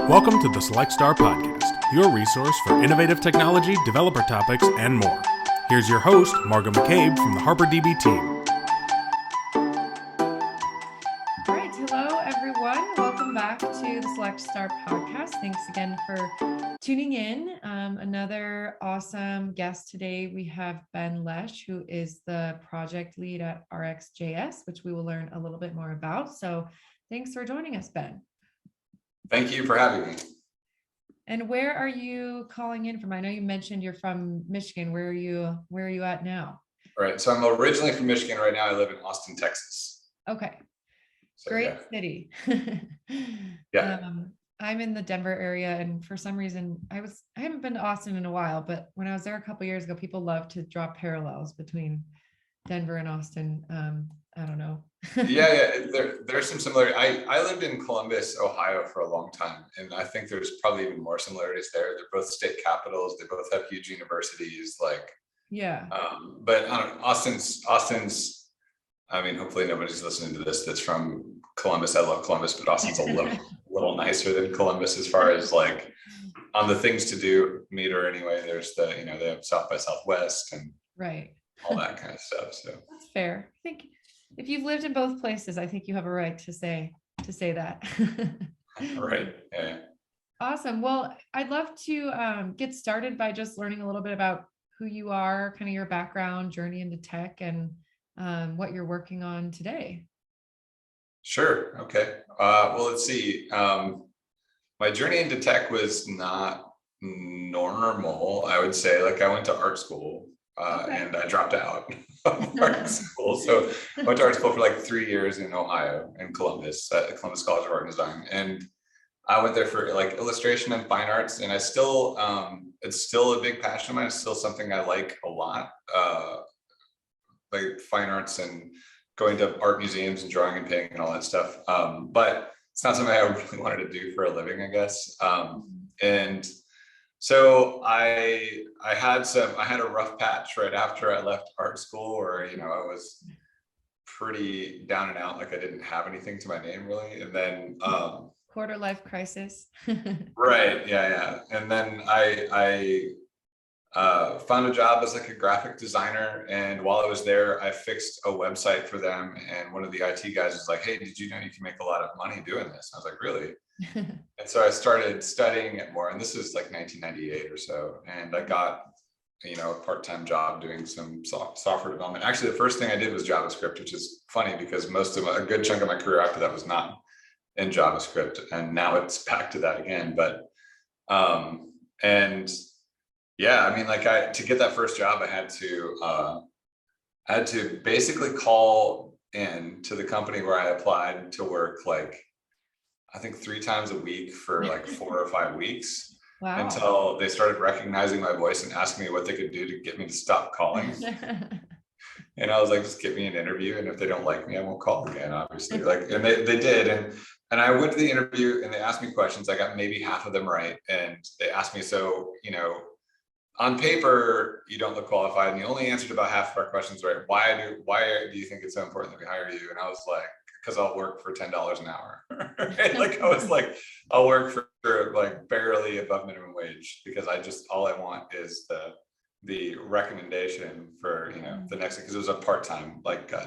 Welcome to the Select Star Podcast, your resource for innovative technology, developer topics, and more. Here's your host, Margot McCabe from the HarperDB team. All right, hello everyone. Welcome back to the Select Star Podcast. Thanks again for tuning in. Another awesome guest today. We have Ben Lesh, who is the project lead at rxjs, which we will learn a little bit more about. So thanks for joining us, Ben. Thank you for having me. And where are you calling in from? I know you mentioned you're from Michigan. Where are you at now? All right. So I'm originally from Michigan. Right now I live in Austin, Texas. Okay. So, Great city. Yeah. I'm in the Denver area, and for some reason I haven't been to Austin in a while, but when I was there a couple of years ago, people love to draw parallels between Denver and Austin. I don't know. Yeah. There's some similarity. I lived in Columbus, Ohio for a long time, and I think there's probably even more similarities there. They're both state capitals. They both have huge universities. Yeah. But I don't know, Austin's. I mean, hopefully nobody's listening to this that's from Columbus. I love Columbus, but Austin's a little nicer than Columbus as far as on the things to do meter anyway. There's they have South by Southwest and Right. all that kind of stuff. So that's fair. I think if you've lived in both places, I think you have a right to say that. Right. Yeah. Awesome. Well, I'd love to get started by just learning a little bit about who you are, kind of your background, journey into tech, and what you're working on today. Sure. Okay. Well, let's see. My journey into tech was not normal, I would say. I went to art school and I dropped out of art school. So I went to art school for 3 years in Ohio, in Columbus, at Columbus College of Art and Design. And I went there for illustration and fine arts. And I still, it's still a big passion of mine. It's still something I like a lot. Fine arts and going to art museums and drawing and painting and all that stuff. But it's not something I really wanted to do for a living, I guess. And so I had a rough patch right after I left art school where, I was pretty down and out. I didn't have anything to my name really. And then, quarter life crisis. Right. Yeah. And then I found a job as a graphic designer. And while I was there, I fixed a website for them. And one of the IT guys was like, "Hey, did you know you can make a lot of money doing this?" I was like, "Really?" And so I started studying it more. And this is 1998 or so. And I got, a part-time job doing some software development. Actually, the first thing I did was JavaScript, which is funny because a good chunk of my career after that was not in JavaScript. And now it's back to that again. But, and yeah, I mean, to get that first job, I had to basically call in to the company where I applied to work, I think 3 times a week for 4 or 5 weeks. Wow. Until they started recognizing my voice and asking me what they could do to get me to stop calling. And I was like, just get me an interview. And if they don't like me, I won't call again, obviously. And they did. And I went to the interview and they asked me questions. I got maybe half of them right. And they asked me, so, on paper, you don't look qualified, and you only answered about half of our questions right. Why do you think it's so important that we hire you? And I was like, because I'll work for $10 an hour. Right? I was like, I'll work for barely above minimum wage because all I want is the recommendation for the next, because it was a part-time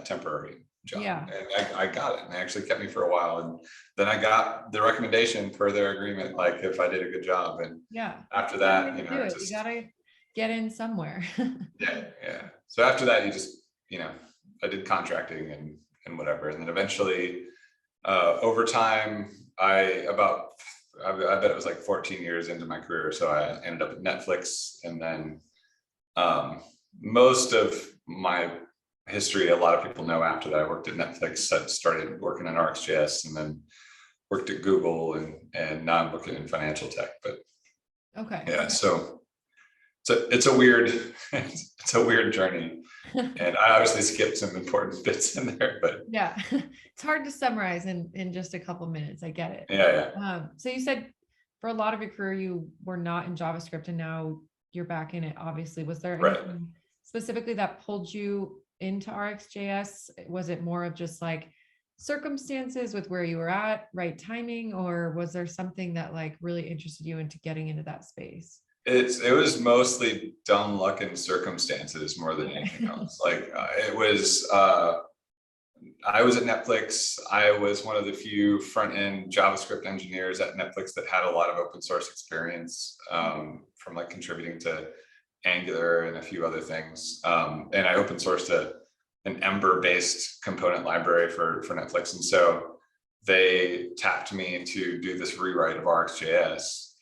temporary job. Yeah. And I got it, and they actually kept me for a while, and then I got the recommendation per their agreement, if I did a good job. And yeah, after that, you gotta get in somewhere. yeah. So after that, you just I did contracting and whatever, and then eventually over time, I bet it was 14 years into my career, so I ended up at Netflix. And then most of my history, a lot of people know after that, I worked at Netflix. I started working on rxjs and then worked at Google, and now I'm working in financial tech. But okay, yeah, so it's a weird journey, and I obviously skipped some important bits in there. But yeah, it's hard to summarize in just a couple minutes. I get it. Yeah. So you said for a lot of your career you were not in JavaScript, and now you're back in it. Obviously, was there anything specifically that pulled you into rxjs? Was it more of just circumstances with where you were at, right timing, or was there something that like really interested you into getting into that space? It was mostly dumb luck and circumstances more than anything else. Like it was I was at Netflix. I was one of the few front-end JavaScript engineers at Netflix that had a lot of open source experience, from like contributing to Angular and a few other things. And I open sourced an Ember-based component library for Netflix. And so they tapped me to do this rewrite of RxJS,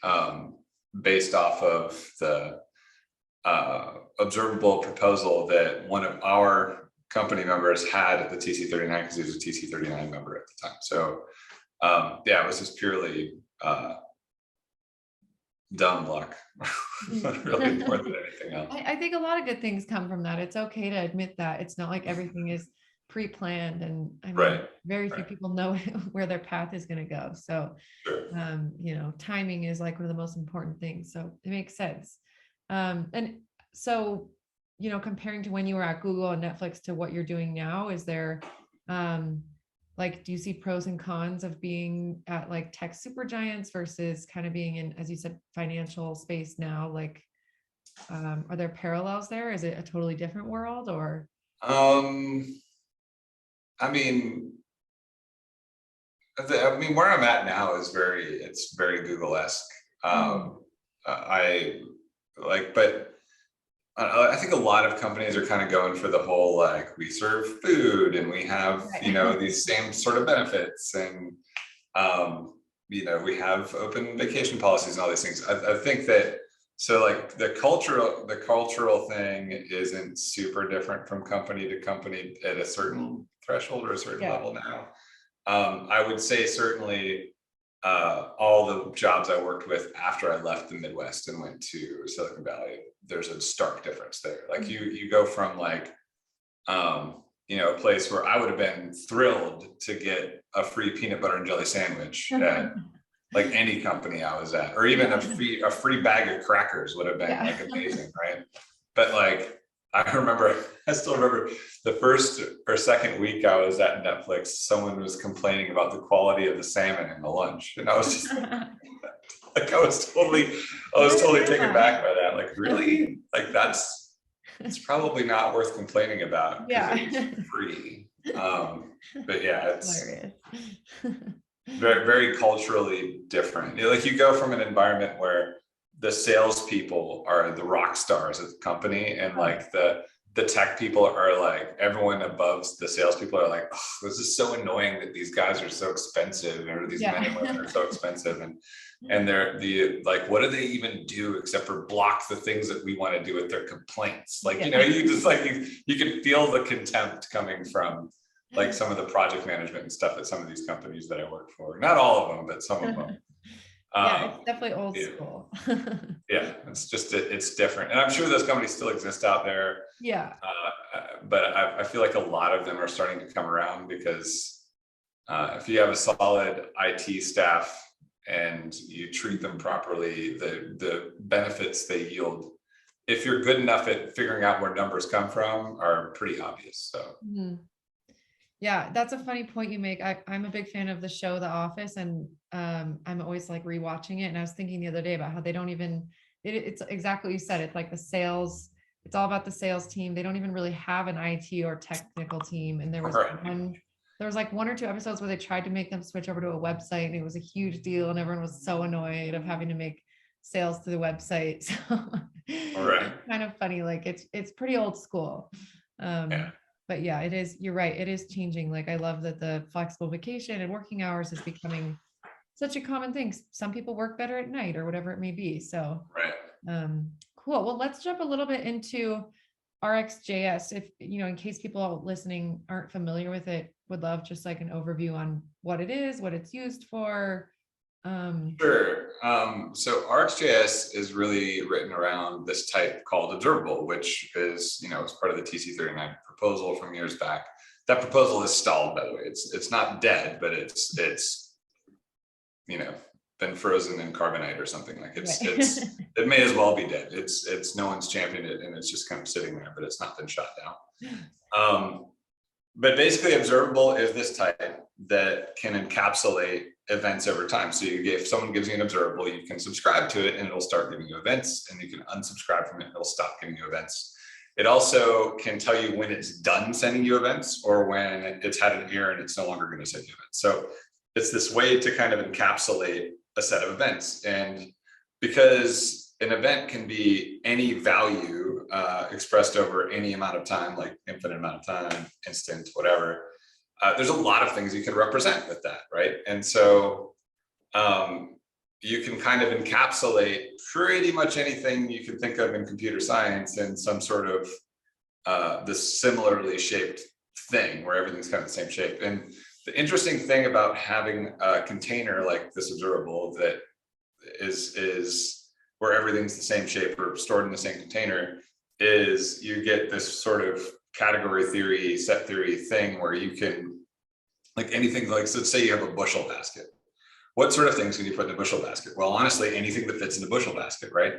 based off of the observable proposal that one of our company members had at the TC39, because he was a TC39 member at the time. So yeah, it was just purely dumb luck, really, more than anything else. I think a lot of good things come from that. It's okay to admit that. It's not like everything is pre-planned, and I mean, very few people know where their path is going to go. So, you know, timing is like one of the most important things. So it makes sense. And so, you know, comparing to when you were at Google and Netflix to what you're doing now, is there, like, do you see pros and cons of being at like tech super giants versus kind of being in, as you said, financial space now? Like, are there parallels there? Is it a totally different world, or? I mean, where I'm at now is it's very Google-esque. I think a lot of companies are kind of going for the whole, like, we serve food and we have, you know, these same sort of benefits, and, you know, we have open vacation policies and all these things. I think that, so like the cultural thing isn't super different from company to company at a certain threshold or a certain level now. I would say certainly all the jobs I worked with after I left the Midwest and went to Silicon Valley, there's a stark difference there. Like you go from like, you know, a place where I would have been thrilled to get a free peanut butter and jelly sandwich at like any company I was at, or even a free bag of crackers would have been like amazing, right? But like, I still remember the first or second week I was at Netflix, someone was complaining about the quality of the salmon in the lunch. And I was just like, I was totally taken back by that. Like, really? Like, it's probably not worth complaining about because it's free. But yeah, it's hilarious. very, very culturally different. You know, like you go from an environment where the salespeople are the rock stars of the company, and like the tech people are like, everyone above the salespeople are like, oh, this is so annoying that these guys are so expensive, or these men and women are so expensive, and they're like, what do they even do except for block the things that we want to do with their complaints? Like, you know, you just like you can feel the contempt coming from like some of the project management and stuff at some of these companies that I work for. Not all of them, but some of them. Yeah, it's definitely old school. Yeah, it's just, it's different. And I'm sure those companies still exist out there. Yeah. But I feel like a lot of them are starting to come around, because if you have a solid IT staff and you treat them properly, the benefits they yield, if you're good enough at figuring out where numbers come from, are pretty obvious. So. Yeah, that's a funny point you make. I'm a big fan of the show The Office, and I'm always like rewatching it. And I was thinking the other day about how they don't even, it's exactly what you said. It's like the sales, it's all about the sales team. They don't even really have an IT or technical team. And there was like one or two episodes where they tried to make them switch over to a website, and it was a huge deal, and everyone was so annoyed of having to make sales to the website. So it's kind of funny. Like it's pretty old school. But yeah, it is, you're right, it is changing. Like, I love that the flexible vacation and working hours is becoming such a common thing. Some people work better at night or whatever it may be. So cool. Well, let's jump a little bit into RxJS. If, you know, in case people listening aren't familiar with it, would love just like an overview on what it is, what it's used for. Sure. So RxJS is really written around this type called observable, which is, you know, it's part of the TC39 proposal from years back. That proposal is stalled, by the way. It's not dead, but it's you know, been frozen in carbonite or something. Like it may as well be dead. It's no one's championed it, and it's just kind of sitting there, but it's not been shot down. But basically, observable is this type that can encapsulate events over time. So if someone gives you an observable, you can subscribe to it and it'll start giving you events, and you can unsubscribe from it and it'll stop giving you events. It also can tell you when it's done sending you events or when it's had an error and it's no longer going to send you events. So it's this way to kind of encapsulate a set of events. And because an event can be any value expressed over any amount of time, like infinite amount of time, instant, whatever, there's a lot of things you can represent with that, right? And so you can kind of encapsulate pretty much anything you can think of in computer science in some sort of this similarly shaped thing where everything's kind of the same shape. And the interesting thing about having a container like this observable that is where everything's the same shape or stored in the same container is you get this sort of category theory, set theory thing where you can, like anything, like, so let's say you have a bushel basket. What sort of things can you put in the bushel basket? Well, honestly, anything that fits in the bushel basket, right?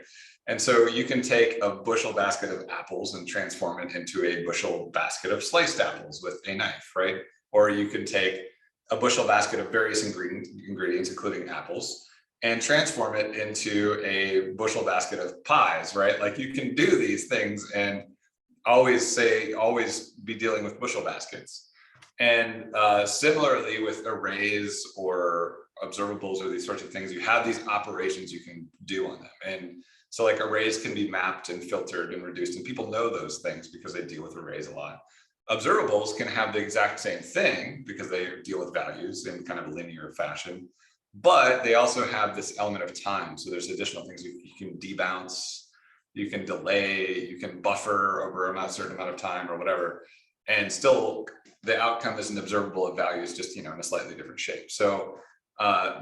And so you can take a bushel basket of apples and transform it into a bushel basket of sliced apples with a knife, right? Or you can take a bushel basket of various ingredients, including apples, and transform it into a bushel basket of pies, right? Like you can do these things and always be dealing with bushel baskets. And similarly with arrays or observables or these sorts of things, you have these operations you can do on them. And so like arrays can be mapped and filtered and reduced, and people know those things because they deal with arrays a lot. Observables can have the exact same thing because they deal with values in kind of a linear fashion, but they also have this element of time. So there's additional things you can debounce, you can delay, you can buffer over a certain amount of time or whatever. And still the outcome is an observable of values, just, in a slightly different shape. So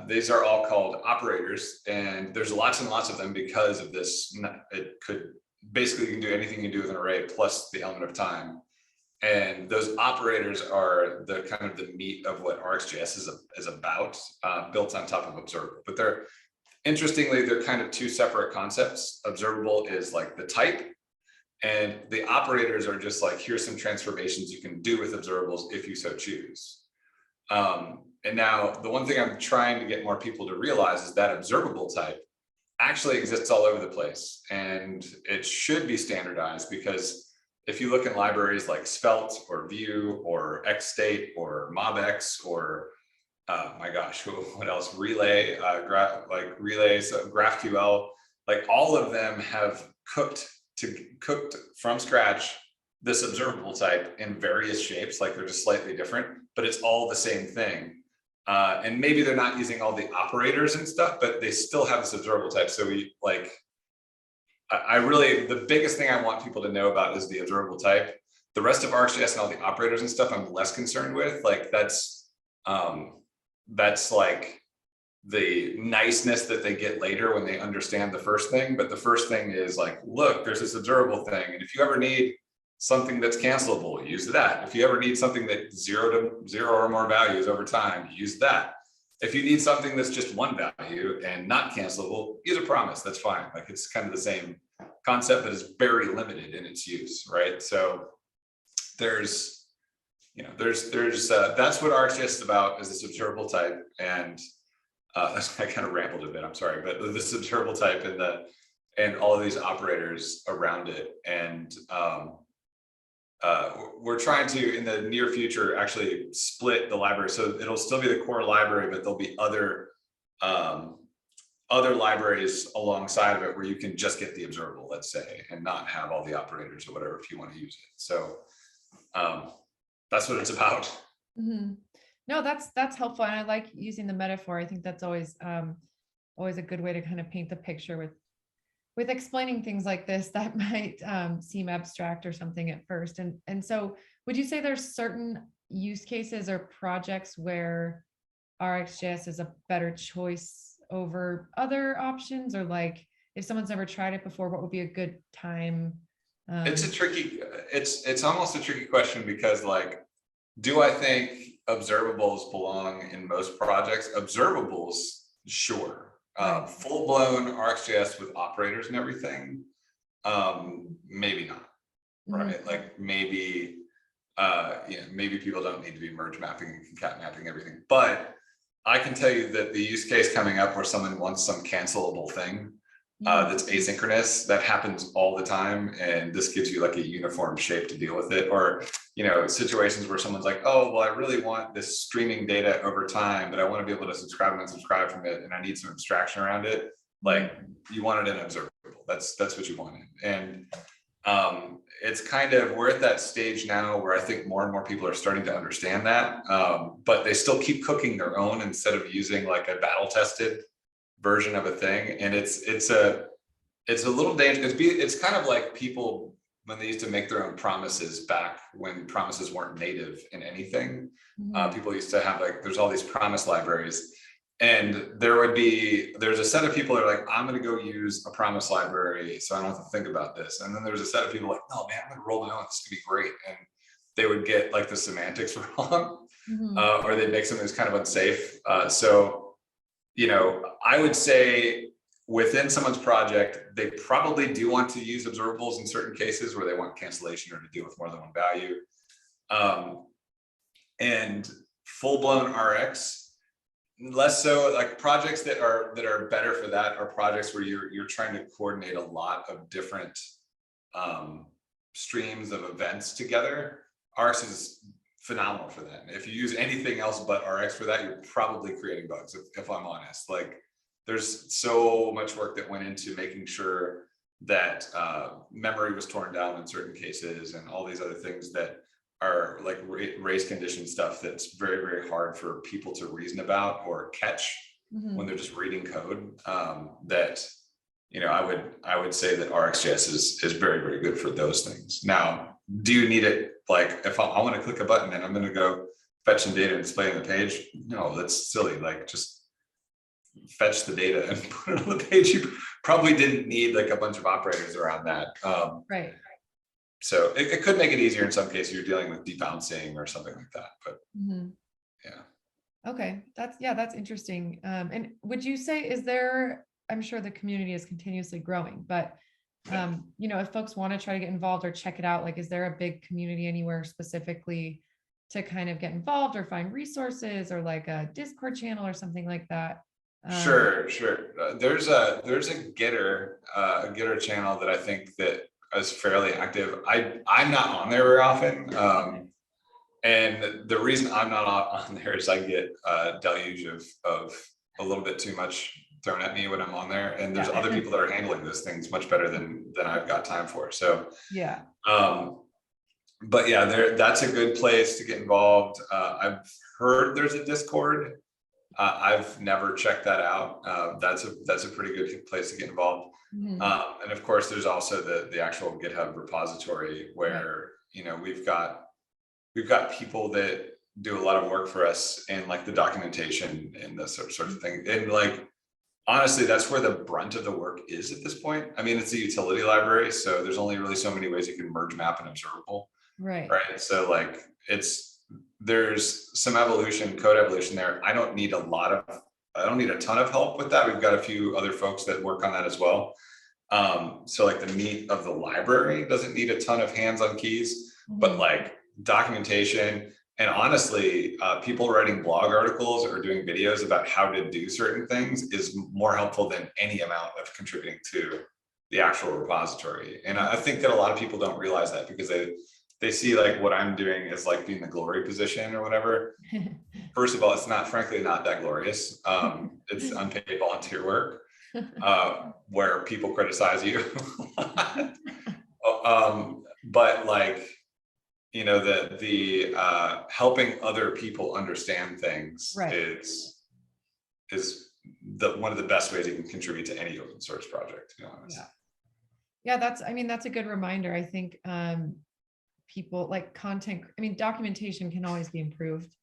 these are all called operators, and there's lots and lots of them because of this. It could basically, you can do anything you can do with an array plus the element of time. And those operators are the kind of the meat of what RxJS is about, built on top of observable. But interestingly, they're kind of two separate concepts. Observable is like the type, and the operators are just like, here's some transformations you can do with observables if you so choose. And now the one thing I'm trying to get more people to realize is that observable type actually exists all over the place, and it should be standardized, because if you look in libraries like Svelte or Vue or XState or MobX or my gosh, what else? Relay, Relay, so GraphQL, like all of them have cooked from scratch this observable type in various shapes. Like they're just slightly different, but it's all the same thing. And maybe they're not using all the operators and stuff, but they still have this observable type. So the biggest thing I want people to know about is the observable type. The rest of RxJS and all the operators and stuff, I'm less concerned with. Like that's like the niceness that they get later when they understand the first thing. But the first thing is like, look, there's this observable thing. And if you ever need something that's cancelable, use that. If you ever need something that's zero or more values over time, use that. If you need something that's just one value and not cancelable, use a promise. That's fine. Like it's kind of the same concept, but it's very limited in its use, right? So that's what RxJS is about, is this observable type. And I kind of rambled a bit, I'm sorry, but this observable type and all of these operators around it. And we're trying to, in the near future, actually split the library. So it'll still be the core library, but there'll be other libraries alongside of it where you can just get the observable, let's say, and not have all the operators or whatever if you want to use it. So that's what it's about. Mm-hmm. No, that's helpful. And I like using the metaphor. I think that's always a good way to kind of paint the picture with explaining things like this that might seem abstract or something at first. And so would you say there's certain use cases or projects where RxJS is a better choice over other options? Or like if someone's never tried it before, what would be a good time? It's almost a tricky question, because like, do I think observables belong in most projects? Observables, sure. Right. Full-blown RxJS with operators and everything, maybe not, right? Like maybe maybe people don't need to be merge mapping and concat mapping everything, but I can tell you that the use case coming up where someone wants some cancelable thing that's asynchronous, that happens all the time. And this gives you like a uniform shape to deal with it. Or, situations where someone's like, oh, well, I really want this streaming data over time, but I want to be able to subscribe and unsubscribe from it. And I need some abstraction around it. Like you want it in observable. That's what you wanted. And it's kind of, we're at that stage now where I think more and more people are starting to understand that, but they still keep cooking their own instead of using like a battle tested version of a thing. And it's a little dangerous. It's kind of like people when they used to make their own promises back when promises weren't native in anything. People used to have like, there's all these promise libraries. And there's a set of people that are like, I'm going to go use a promise library, so I don't have to think about this. And then there's a set of people like, no, man, I'm going to roll my own. This is going to be great. And they would get like the semantics wrong, or they'd make something that's kind of unsafe. So, I would say within someone's project, they probably do want to use observables in certain cases where they want cancellation or to deal with more than one value. And full-blown RX, less so. Like projects that are better for that are projects where you're trying to coordinate a lot of different streams of events together. RX is phenomenal for that. If you use anything else but RX for that, you're probably creating bugs, if I'm honest. Like there's so much work that went into making sure that memory was torn down in certain cases and all these other things that are like race condition stuff that's very, very hard for people to reason about or catch when they're just reading code. I would say that rxjs is very, very good for those things. Now, do you need it? Like if I want to click a button and I'm going to go fetch some data and display on the page, no, that's silly. Like just fetch the data and put it on the page. You probably didn't need like a bunch of operators around that. Right. So it could make it easier in some cases. You're dealing with debouncing or something like that, but yeah. Okay, that's interesting. And would you say, I'm sure the community is continuously growing, but if folks want to try to get involved or check it out, like, is there a big community anywhere specifically to kind of get involved or find resources or like a Discord channel or something like that? Sure. There's a Gitter channel that I think that is fairly active. I'm not on there very often. And the reason I'm not on there is I get a deluge of a little bit too much thrown at me when I'm on there. And there's other people that are handling those things much better than I've got time for. So, but yeah, that's a good place to get involved. I've heard there's a Discord. I've never checked that out. That's a pretty good place to get involved. And of course, there's also the actual GitHub repository where, we've got people that do a lot of work for us in like the documentation and the sort of thing. And like, honestly, that's where the brunt of the work is at this point. I mean, it's a utility library, so there's only really so many ways you can merge map and observable. Right. So like there's some code evolution there. I don't need a ton of help with that. We've got a few other folks that work on that as well. So like the meat of the library doesn't need a ton of hands on keys, but like documentation and honestly, people writing blog articles or doing videos about how to do certain things is more helpful than any amount of contributing to the actual repository. And I think that a lot of people don't realize that because they see like what I'm doing as like being the glory position or whatever. First of all, it's frankly not that glorious. It's unpaid volunteer work where people criticize you. But like, the helping other people understand things is one of the best ways you can contribute to any open source project, to be honest. That's a good reminder. I think people like documentation can always be improved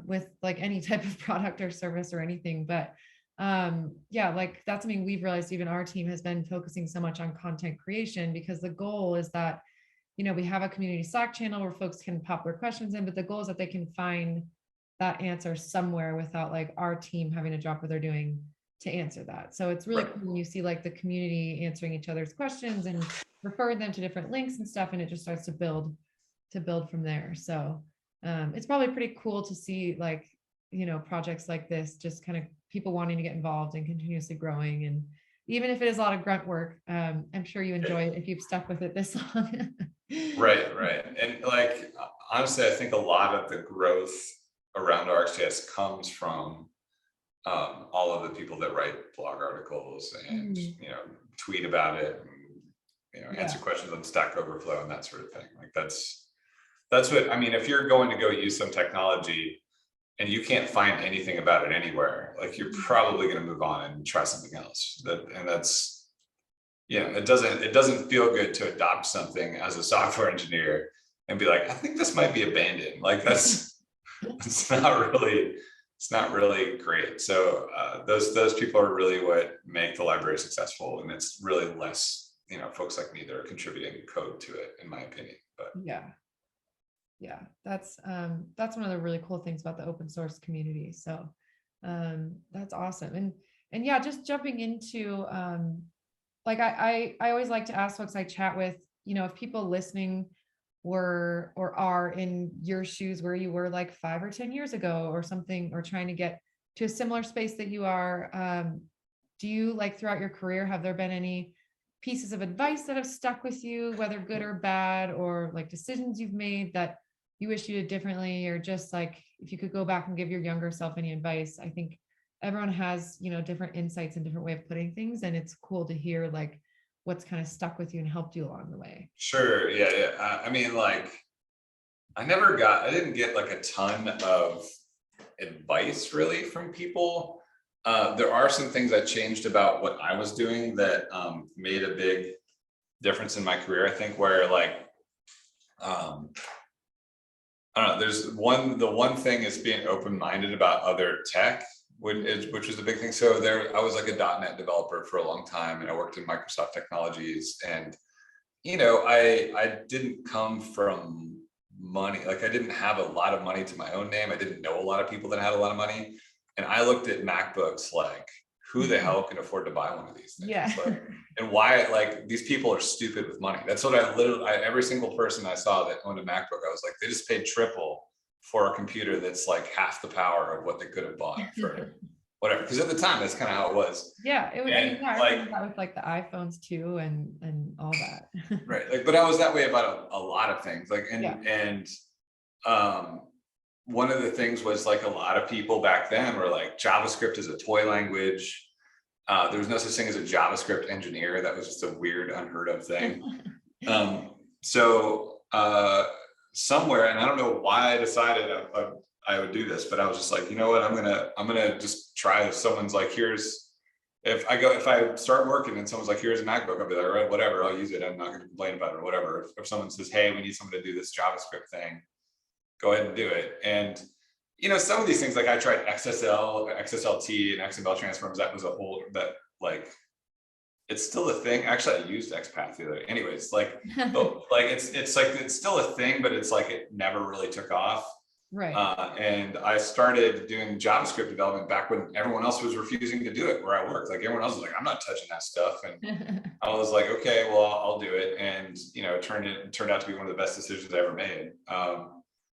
with like any type of product or service or anything, but like that's something we've realized. Even our team has been focusing so much on content creation because the goal is that we have a community Slack channel where folks can pop their questions in, but the goal is that they can find that answer somewhere without like our team having to drop what they're doing to answer that. So it's really cool when you see like the community answering each other's questions and referring them to different links and stuff, and it just starts to build build from there. So it's probably pretty cool to see like, projects like this, just kind of people wanting to get involved and continuously growing. And even if it is a lot of grunt work, I'm sure you enjoy it if you've stuck with it this long. Right. And like, honestly, I think a lot of the growth around RxJS comes from all of the people that write blog articles and, tweet about it and, answer questions on Stack Overflow and that sort of thing. Like that's what, I mean, if you're going to go use some technology and you can't find anything about it anywhere, like you're probably going to move on and try something else. That's, it doesn't feel good to adopt something as a software engineer and be like, I think this might be abandoned. Like it's not really great. So those people are really what make the library successful. And it's really less, folks like me that are contributing code to it, in my opinion. But yeah, that's one of the really cool things about the open source community. So that's awesome. And yeah, just jumping into like I always like to ask folks I chat with, if people listening were or are in your shoes where you were like 5 or 10 years ago or something, or trying to get to a similar space that you are, do you, like, throughout your career, have there been any pieces of advice that have stuck with you, whether good or bad, or like decisions you've made that you wish you did differently, or just like if you could go back and give your younger self any advice? I think everyone has, different insights and different way of putting things, and it's cool to hear like what's kind of stuck with you and helped you along the way. Sure. Yeah. I mean, like, I didn't get like a ton of advice really from people. There are some things I changed about what I was doing that made a big difference in my career, I think, where like, I don't know, the one thing is being open-minded about other tech, which is a big thing. So I was like a .NET developer for a long time, and I worked in Microsoft Technologies, and I didn't come from money. Like I didn't have a lot of money to my own name. I didn't know a lot of people that had a lot of money, and I looked at MacBooks like, who the hell can afford to buy one of these things? Yeah. Like, and why, like, these people are stupid with money. That's what every single person I saw that owned a MacBook, I was like, they just paid triple for a computer that's like half the power of what they could have bought for whatever. Because at the time, that's kind of how it was. Yeah, it was. And, I remember that with like the iPhones too, and all that. Right. Like, but I was that way about a lot of things. Like, one of the things was like a lot of people back then were like, JavaScript is a toy language. There was no such thing as a JavaScript engineer. That was just a weird, unheard of thing. So somewhere, and I don't know why I decided I would do this, but I was just like, you know what, I'm gonna just try. If someone's like, if I start working and someone's like, here's a MacBook, I'll be like, all right, whatever, I'll use it. I'm not gonna complain about it or whatever. If someone says, hey, we need someone to do this JavaScript thing, go ahead and do it. And some of these things, like I tried XSL, XSLT, and XML transforms. That was it's still a thing. Actually, I used XPath the other day. Anyways, like, it's still a thing, but it's like it never really took off. Right. And I started doing JavaScript development back when everyone else was refusing to do it where I worked. Like everyone else was like, I'm not touching that stuff. And I was like, okay, well, I'll do it. And, it turned out to be one of the best decisions I ever made.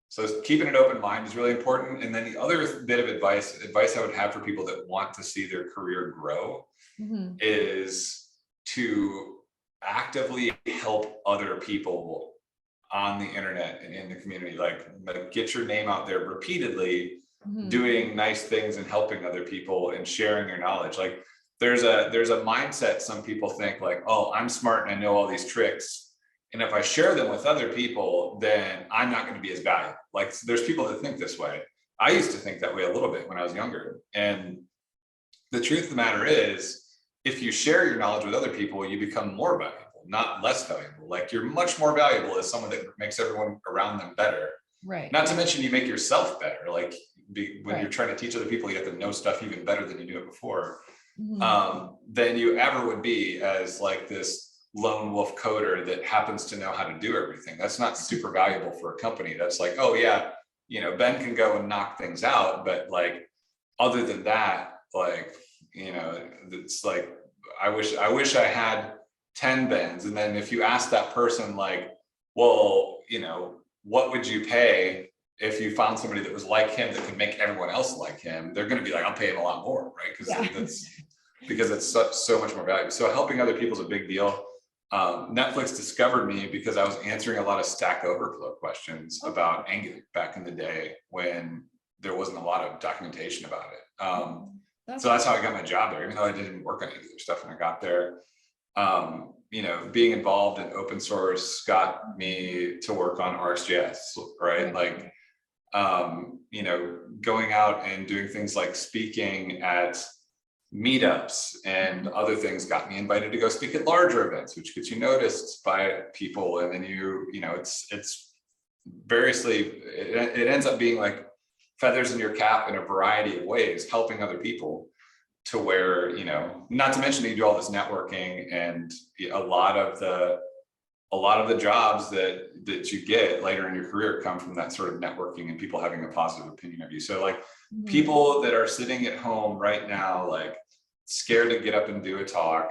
So keeping an open mind is really important. And then the other bit of advice I would have for people that want to see their career grow is to actively help other people on the internet and in the community, like get your name out there repeatedly, doing nice things and helping other people and sharing your knowledge. Like there's a mindset. Some people think like, oh, I'm smart and I know all these tricks, and if I share them with other people, then I'm not going to be as valuable. Like there's people that think this way. I used to think that way a little bit when I was younger. And the truth of the matter is, if you share your knowledge with other people, you become more valuable, not less valuable. Like you're much more valuable as someone that makes everyone around them better. Right. Not to mention you make yourself better. Like when you're trying to teach other people, you have to know stuff even better than you knew it before, than you ever would be as like this lone wolf coder that happens to know how to do everything. That's not super valuable for a company. That's like, oh yeah, Ben can go and knock things out, but like other than that, like, it's like, I wish I had 10 Bens. And then if you ask that person like, well, what would you pay if you found somebody that was like him that could make everyone else like him? They're going to be like, I'll pay him a lot more, right? Because it's so much more valuable. So helping other people is a big deal. Netflix discovered me because I was answering a lot of Stack Overflow questions about Angular back in the day when there wasn't a lot of documentation about it. So that's how I got my job there, even though I didn't work on Angular stuff when I got there. Being involved in open source got me to work on rxjs, right? Like, going out and doing things like speaking at meetups and other things got me invited to go speak at larger events, which gets you noticed by people. And then it's variously, it ends up being like feathers in your cap in a variety of ways, helping other people to where, not to mention you do all this networking, and a lot of the jobs that you get later in your career come from that sort of networking and people having a positive opinion of you. So like people that are sitting at home right now, like scared to get up and do a talk,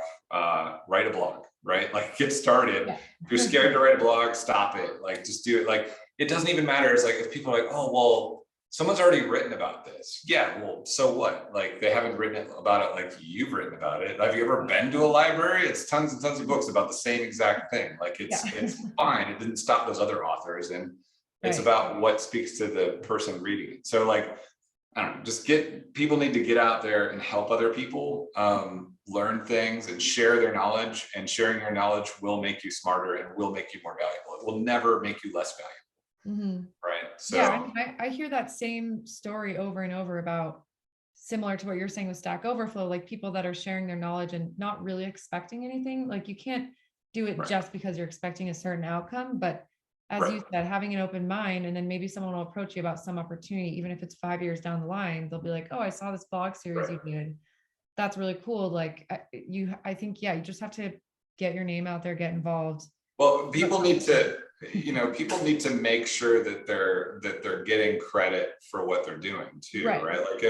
write a blog, right? Like get started. Yeah. If you're scared to write a blog, stop it. Like just do it. Like it doesn't even matter. It's like if people are like, oh, well, someone's already written about this. Yeah, well, so what? Like they haven't written about it like you've written about it. Have you ever been to a library? It's tons and tons of books about the same exact thing. Like it's fine. It didn't stop those other authors, and it's about what speaks to the person reading it. So like, I don't know, people need to get out there and help other people learn things and share their knowledge, and sharing your knowledge will make you smarter and will make you more valuable. It will never make you less valuable. Right. So yeah, I hear that same story over and over about, similar to what you're saying with Stack Overflow, like people that are sharing their knowledge and not really expecting anything. Like you can't do it just because you're expecting a certain outcome, but as you said, having an open mind, and then maybe someone will approach you about some opportunity, even if it's 5 years down the line, they'll be like, oh, I saw this blog series you did. That's really cool. Like I think, you just have to get your name out there, get involved. Well, people need to make sure that they're getting credit for what they're doing too, right? Like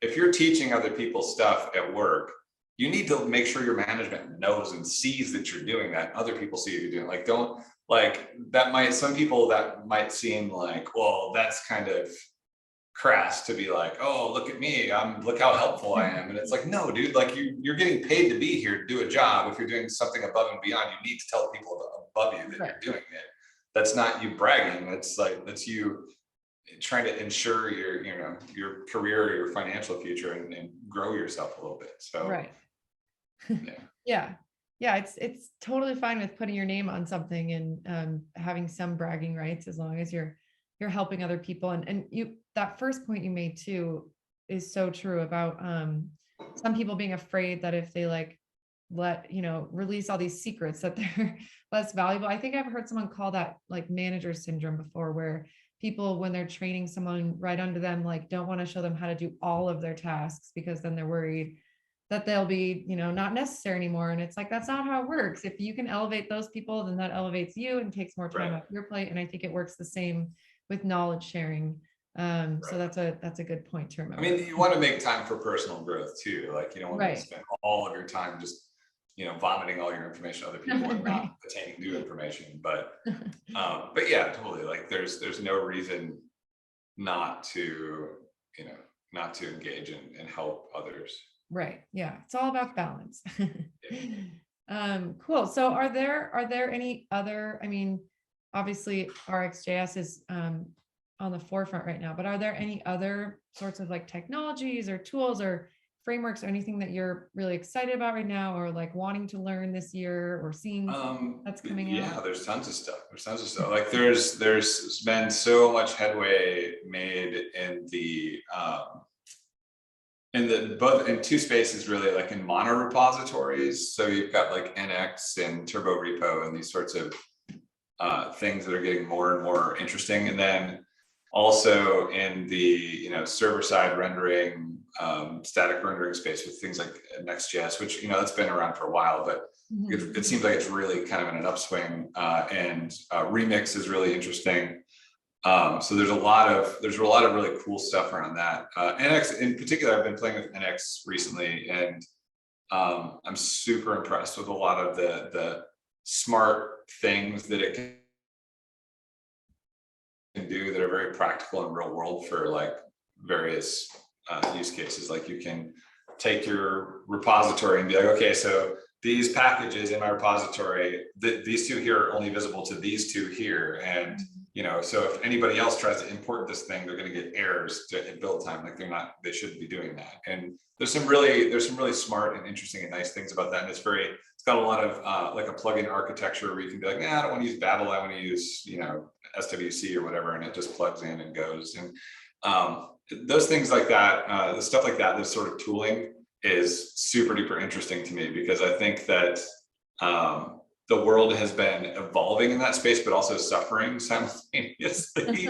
if you're teaching other people stuff at work, you need to make sure your management knows and sees that you're doing that. Other people see you're doing some people that might seem like, well, that's kind of crass to be like, oh, look at me, look how helpful I am. And it's like, no, dude, like you're getting paid to be here to do a job. If you're doing something above and beyond, you need to tell people above you that you're doing it. That's not you bragging. That's you trying to ensure your career or your financial future and grow yourself a little bit. So it's totally fine with putting your name on something and having some bragging rights, as long as you're helping other people. And that first point you made too is so true about some people being afraid that if they release all these secrets that they're less valuable. I think I've heard someone call that like manager syndrome before, where people, when they're training someone right under them, like don't want to show them how to do all of their tasks because then they're worried that they'll be, not necessary anymore. And it's like, that's not how it works. If you can elevate those people, then that elevates you and takes more time off your plate. And I think it works the same with knowledge sharing. So that's a good point to remember. I mean, you want to make time for personal growth too. Like you don't want to spend all of your time just, vomiting all your information to other people and not attaining new information. But yeah, totally. Like there's no reason not to engage and help others. Right. Yeah. It's all about balance. Cool. So are there any other, obviously rxjs is on the forefront right now, but are there any other sorts of like technologies or tools or frameworks or anything that you're really excited about right now, or like wanting to learn this year or seeing that's coming out? Yeah, there's tons of stuff. Like there's been so much headway made in in two spaces really, like in mono repositories. So you've got like NX and Turbo Repo and these sorts of things that are getting more and more interesting. And then also in the server side rendering, static rendering space with things like Next.js, which that's been around for a while, but it seems like it's really kind of in an upswing. And Remix is really interesting. So there's a lot of really cool stuff around that. NX in particular, I've been playing with NX recently, and I'm super impressed with a lot of the smart things that it can do that are very practical and real world for like various use cases. Like you can take your repository and be like, okay, so these packages in my repository, these two here are only visible to these two here. And, you know, so if anybody else tries to import this thing, they're going to get errors at build time. Like they shouldn't be doing that. And there's some really smart and interesting and nice things about that. And it's got a lot of like a plugin architecture where you can be like, nah, I don't want to use Babel. I want to use, you know, SWC or whatever. And it just plugs in and goes. And those things like that, the stuff like that, this sort of tooling is super duper interesting to me, because I think that the world has been evolving in that space, but also suffering simultaneously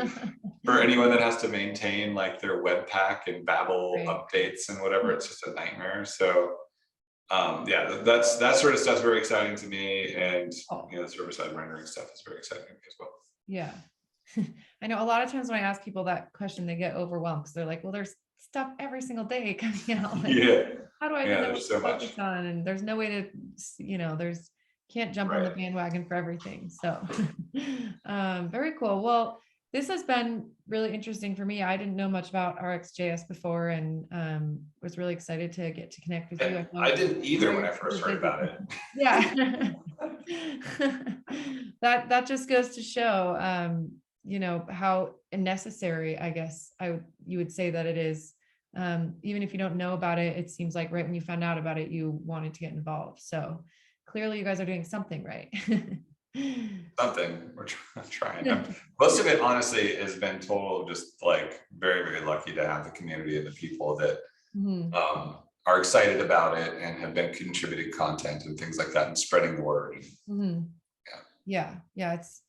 for anyone that has to maintain like their Webpack and Babel updates and whatever. It's just a nightmare. So yeah, that sort of stuff's very exciting to me. And you know, the server-side rendering stuff is very exciting as well. Yeah. I know a lot of times when I ask people that question, they get overwhelmed because they're like, well, there's stuff every single day coming out. Like, how do I know what to focus on? And there's no way to, you know, can't jump on the bandwagon for everything. So very cool. Well, this has been really interesting for me. I didn't know much about RxJS before, and was really excited to get to connect with you. I didn't either when I first heard about it. Yeah. that just goes to show, you know, how necessary, I guess you would say that it is. Even if you don't know about it, it seems like right when you found out about it, you wanted to get involved. So clearly you guys are doing something right. Something we're trying. Most of it honestly has been total just like very, very lucky to have the community and the people that are excited about it and have been contributing content and things like that and spreading the word. Yeah. It's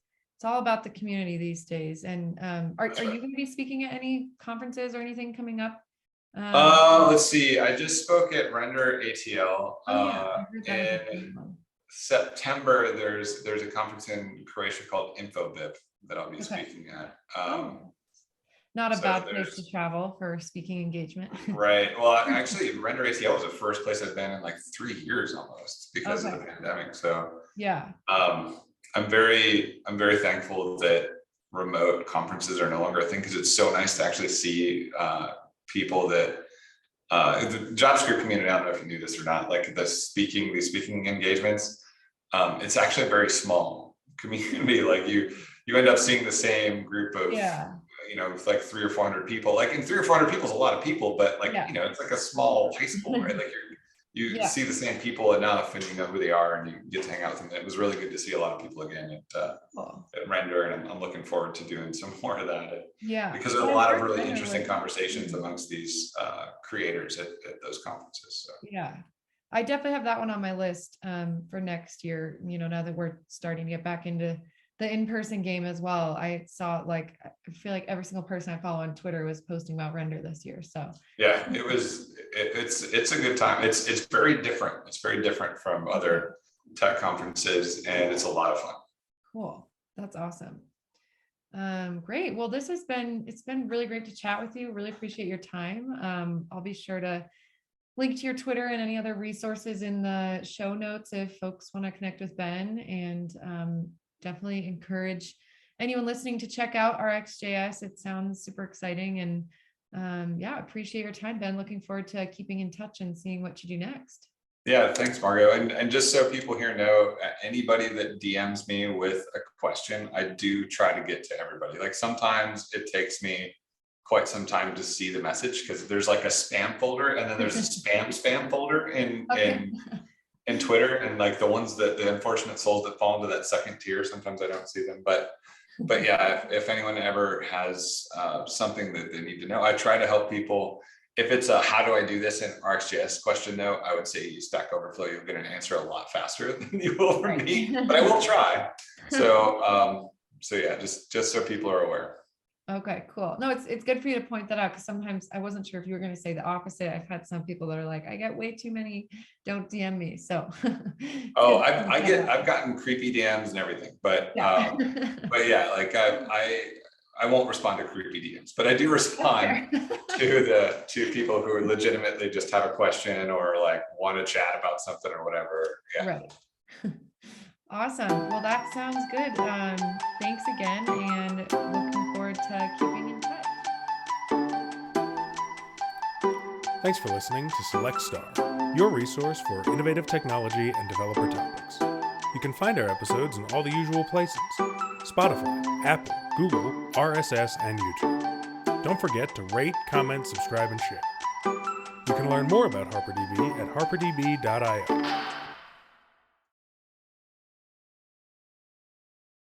all about the community these days. And are you going to be speaking at any conferences or anything coming up? Let's see. I just spoke at Render ATL. In September, there's a conference in Croatia called InfoBip that I'll be speaking at. Not a bad place to travel for speaking engagement. Right. Well, actually, Render ATL was the first place I've been in like 3 years almost because of the pandemic. So yeah, I'm very thankful that remote conferences are no longer a thing, because it's so nice to actually see people that the JavaScript community. I don't know if you knew this or not. Like these speaking engagements. It's actually a very small community. Like you end up seeing the same group of, you know, it's like 300 or 400 people. Like, and 300 or 400 people is a lot of people, but like, you know, it's like a small high school, right? Like you see the same people enough, and you know who they are, and you get to hang out with them. It was really good to see a lot of people again at Render, and I'm looking forward to doing some more of that. Because there's a lot of really interesting conversations amongst these creators at those conferences. So. Yeah. I definitely have that one on my list for next year, you know, now that we're starting to get back into the in-person game as well. I saw like, I feel like every single person I follow on Twitter was posting about Render this year. So yeah, it's a good time. It's very different. It's very different from other tech conferences, and it's a lot of fun. Cool. That's awesome. Great. Well, it's been really great to chat with you. Really appreciate your time. I'll be sure to link to your Twitter and any other resources in the show notes if folks want to connect with Ben, and definitely encourage anyone listening to check out RxJS. It sounds super exciting, and yeah, appreciate your time, Ben. Looking forward to keeping in touch and seeing what you do next. Yeah, thanks, Margo. And just so people here know, anybody that DMs me with a question, I do try to get to everybody. Like sometimes it takes me quite some time to see the message, because there's like a spam folder, and then there's a spam folder in Twitter, and like the ones that the unfortunate souls that fall into that second tier, sometimes I don't see them. But yeah, if anyone ever has something that they need to know, I try to help people. If it's a how do I do this in RxJS question though, I would say use Stack Overflow. You'll get an answer a lot faster than you will from me, but I will try. So yeah, just so people are aware. Okay, cool. No, it's good for you to point that out, because sometimes I wasn't sure if you were going to say the opposite. I've had some people that are like, I get way too many, don't DM me. So I've gotten creepy DMs and everything, but yeah, like I won't respond to creepy DMs, but I do respond to people who are legitimately just have a question or like want to chat about something or whatever. Yeah. Right. Awesome. Well, that sounds good. Thanks again, and looking forward to keeping in touch. Thanks for listening to Select Star, your resource for innovative technology and developer topics. You can find our episodes in all the usual places: Spotify, Apple, Google, RSS, and YouTube. Don't forget to rate, comment, subscribe, and share. You can learn more about HarperDB at harperdb.io.